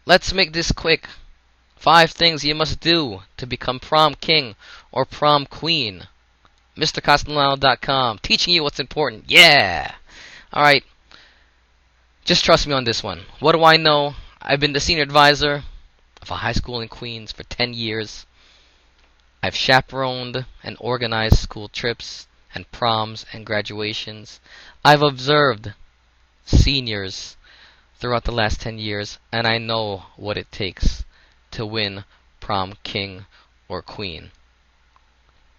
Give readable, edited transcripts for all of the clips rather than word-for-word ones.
Let's make this quick. 5 things you must do to become prom king or prom queen. MrCastellano.com, teaching you what's important. Yeah! Alright, just trust me on this one. What do I know? I've been the senior advisor of a high school in Queens for 10 years. I've chaperoned and organized school trips and proms and graduations. I've observed seniors throughout the last 10 years, and I know what it takes to win prom king or queen.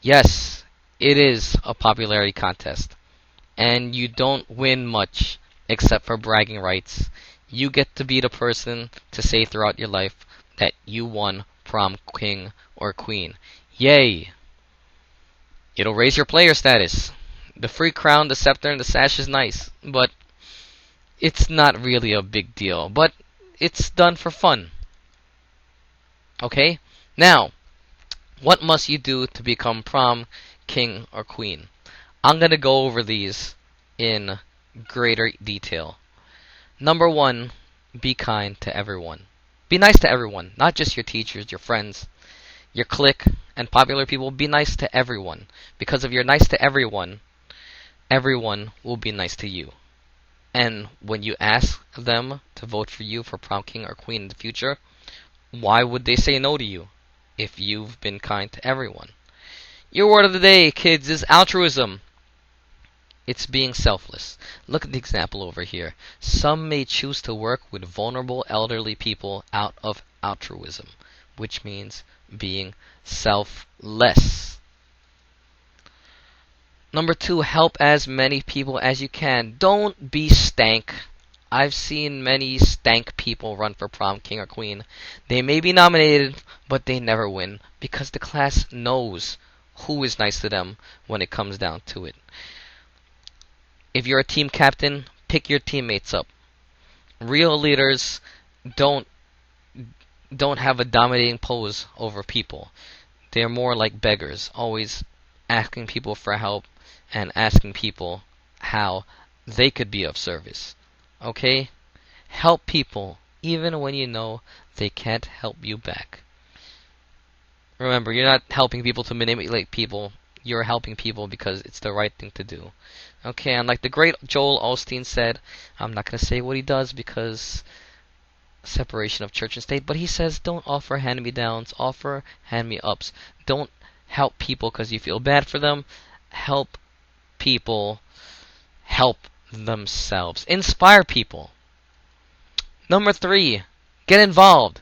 Yes, it is a popularity contest, and you don't win much except for bragging rights. You get to be the person to say throughout your life that you won prom king or queen. Yay! It'll raise your player status. The free crown, the scepter, and the sash is nice, but it's not really a big deal. But it's done for fun. Okay? Now, what must you do to become prom king or queen? I'm going to go over these in greater detail. Number 1, be kind to everyone. Be nice to everyone, not just your teachers, your friends, your clique, and popular people. Be nice to everyone. Because if you're nice to everyone, everyone will be nice to you. And when you ask them to vote for you for prom king or queen in the future, why would they say no to you if you've been kind to everyone? Your word of the day, kids, is altruism. It's being selfless. Look at the example over here. Some may choose to work with vulnerable elderly people out of altruism, which means being selfless. Number 2, help as many people as you can. Don't be stank. I've seen many stank people run for prom king or queen. They may be nominated, but they never win because the class knows who is nice to them when it comes down to it. If you're a team captain, pick your teammates up. Real leaders don't have a dominating pose over people. They're more like beggars, always asking people for help and asking people how they could be of service. Okay? Help people even when you know they can't help you back. Remember, you're not helping people to manipulate people. You're helping people because it's the right thing to do. Okay, and like the great Joel Osteen said, I'm not going to say what he does because separation of church and state, but he says don't offer hand-me-downs, offer hand-me-ups. Don't help people because you feel bad for them. Help people help themselves. Inspire people. Number 3, get involved.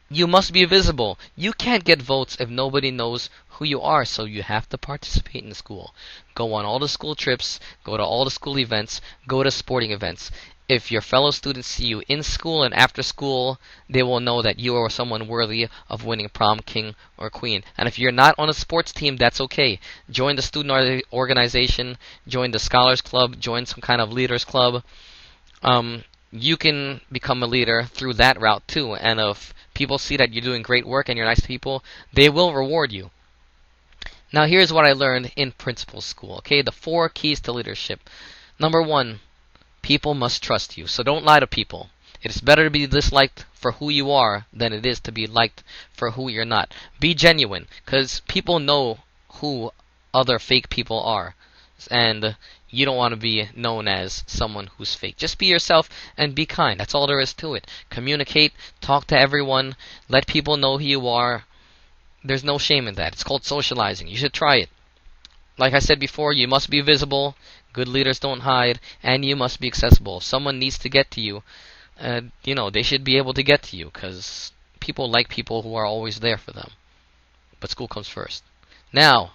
You must be visible. You can't get votes if nobody knows who you are, so you have to participate in school. Go on all the school trips, go to all the school events, go to sporting events. If your fellow students see you in school and after school, they will know that you are someone worthy of winning prom king or queen. And if you're not on a sports team, that's okay. Join the student organization, join the scholars club, join some kind of leaders club. You can become a leader through that route too. And if people see that you're doing great work and you're nice to people, they will reward you. Now here's what I learned in principal school. Okay, the 4 keys to leadership. Number 1, people must trust you. So don't lie to people. It is better to be disliked for who you are than it is to be liked for who you're not. Be genuine, because people know who other fake people are. And you don't want to be known as someone who's fake. Just be yourself and be kind. That's all there is to it. Communicate, talk to everyone, let people know who you are. There's no shame in that. It's called socializing. You should try it. Like I said before, you must be visible. Good leaders don't hide. And you must be accessible. If someone needs to get to you, they should be able to get to you, because people like people who are always there for them. But school comes first. Now,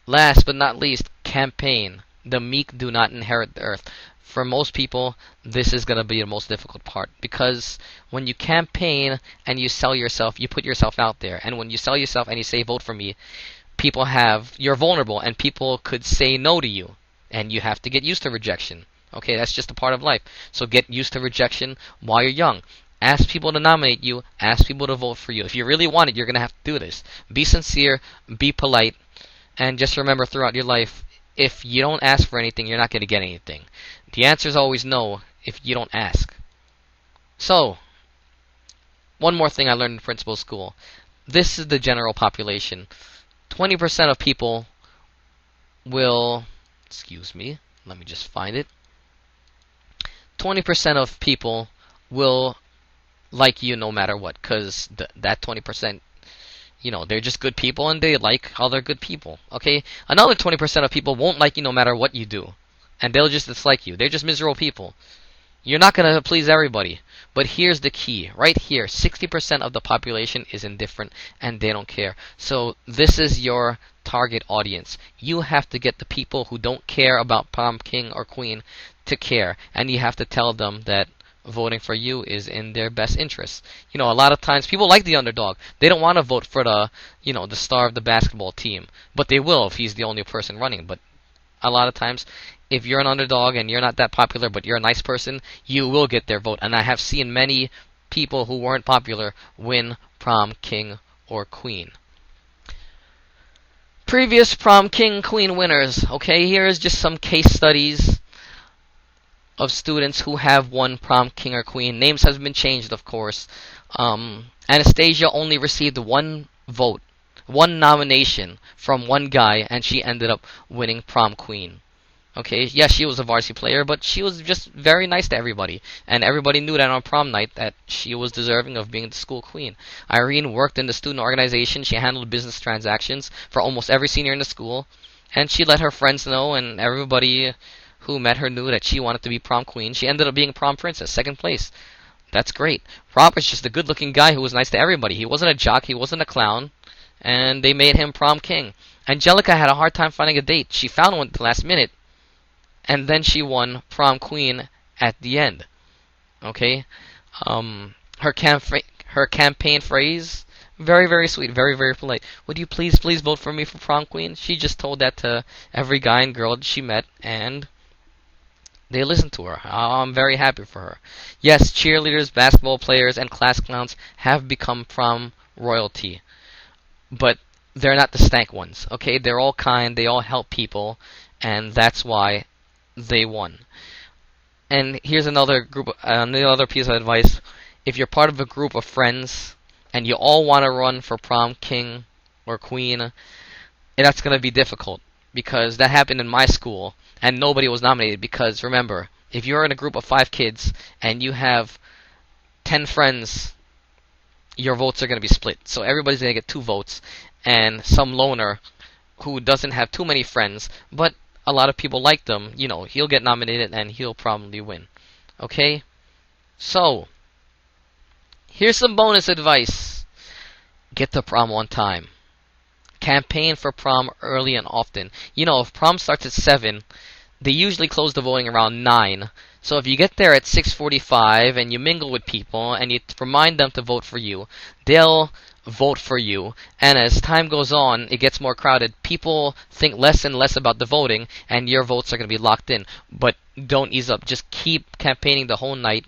last but not least, campaign. The meek do not inherit the earth. For most people, this is going to be the most difficult part, because when you campaign and you sell yourself, you put yourself out there. And when you sell yourself and you say, vote for me, you're vulnerable and people could say no to you. And you have to get used to rejection. Okay, that's just a part of life. So get used to rejection while you're young. Ask people to nominate you. Ask people to vote for you. If you really want it, you're going to have to do this. Be sincere. Be polite. And just remember throughout your life, if you don't ask for anything, you're not going to get anything. The answer is always no if you don't ask. So, one more thing I learned in principal school. This is the general population. 20% of people will, excuse me, let me just find it. 20% of people will like you no matter what, because that 20%, they're just good people and they like other good people. Okay? Another 20% of people won't like you no matter what you do, and they'll just dislike you. They're just miserable people. You're not going to please everybody. But here's the key. Right here, 60% of the population is indifferent and they don't care. So this is your target audience. You have to get the people who don't care about prom king or queen to care. And you have to tell them that voting for you is in their best interest. A lot of times people like the underdog. They don't want to vote for the star of the basketball team. But they will if he's the only person running. But a lot of times, if you're an underdog and you're not that popular, but you're a nice person, you will get their vote. And I have seen many people who weren't popular win prom king or queen. Previous prom king queen winners. Okay, here's just some case studies of students who have won prom king or queen. Names have been changed, of course. Anastasia only received one vote, one nomination from one guy, and she ended up winning prom queen. Okay, yes, she was a varsity player, but she was just very nice to everybody. And everybody knew that on prom night that she was deserving of being the school queen. Irene worked in the student organization. She handled business transactions for almost every senior in the school. And she let her friends know, and everybody who met her knew that she wanted to be prom queen. She ended up being prom princess, second place. That's great. Robert's just a good-looking guy who was nice to everybody. He wasn't a jock. He wasn't a clown. And they made him prom king. Angelica had a hard time finding a date. She found one at the last minute. And then she won prom queen at the end. Okay? Her campaign phrase, very, very sweet, very, very polite. Would you please vote for me for prom queen? She just told that to every guy and girl she met, and they listened to her. I'm very happy for her. Yes, cheerleaders, basketball players, and class clowns have become prom royalty. But they're not the stank ones. Okay? They're all kind, they all help people, and that's why they won. And here's another piece of advice. If you're part of a group of friends and you all want to run for prom king or queen, that's going to be difficult, because that happened in my school and nobody was nominated. Because remember, if you're in a group of 5 kids and you have 10 friends, your votes are going to be split. So everybody's going to get 2 votes, and some loner who doesn't have too many friends but a lot of people like them, he'll get nominated and he'll probably win. Okay? So, here's some bonus advice. Get to prom on time. Campaign for prom early and often. If prom starts at 7, they usually close the voting around 9. So if you get there at 6:45 and you mingle with people and you remind them to vote for you, they'll vote for you. And as time goes on, it gets more crowded. People think less and less about the voting, and your votes are going to be locked in. But don't ease up. Just keep campaigning the whole night.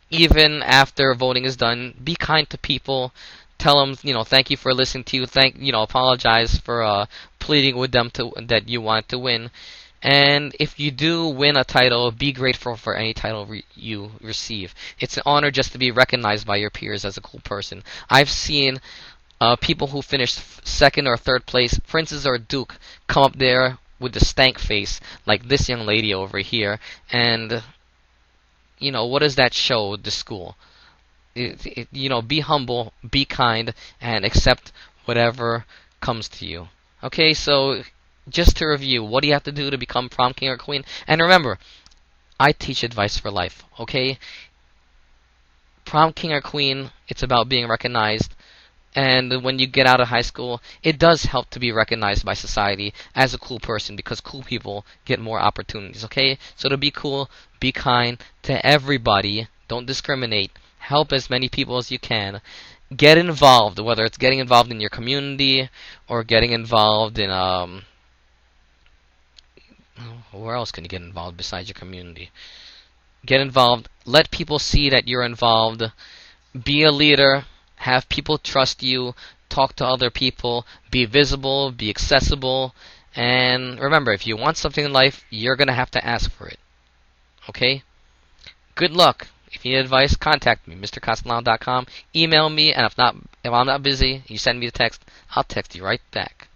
Even after voting is done, be kind to people. Tell them, thank you for listening to you. Apologize for pleading with them that you want to win. And if you do win a title, be grateful for any title you receive. It's an honor just to be recognized by your peers as a cool person. I've seen people who finished second or third place, princes or duke, come up there with the stank face, like this young lady over here. And, what does that show the school? Be humble, be kind, and accept whatever comes to you. Okay, so just to review, what do you have to do to become prom king or queen? And remember, I teach advice for life, okay? Prom king or queen, it's about being recognized. And when you get out of high school, it does help to be recognized by society as a cool person, because cool people get more opportunities, okay? So to be cool, be kind to everybody. Don't discriminate. Help as many people as you can. Get involved, whether it's getting involved in your community or getting involved in where else can you get involved besides your community? Get involved. Let people see that you're involved. Be a leader. Have people trust you. Talk to other people. Be visible. Be accessible. And remember, if you want something in life, you're going to have to ask for it. Okay? Good luck. If you need advice, contact me, mrcastellano.com. Email me, and if I'm not busy, you send me a text, I'll text you right back.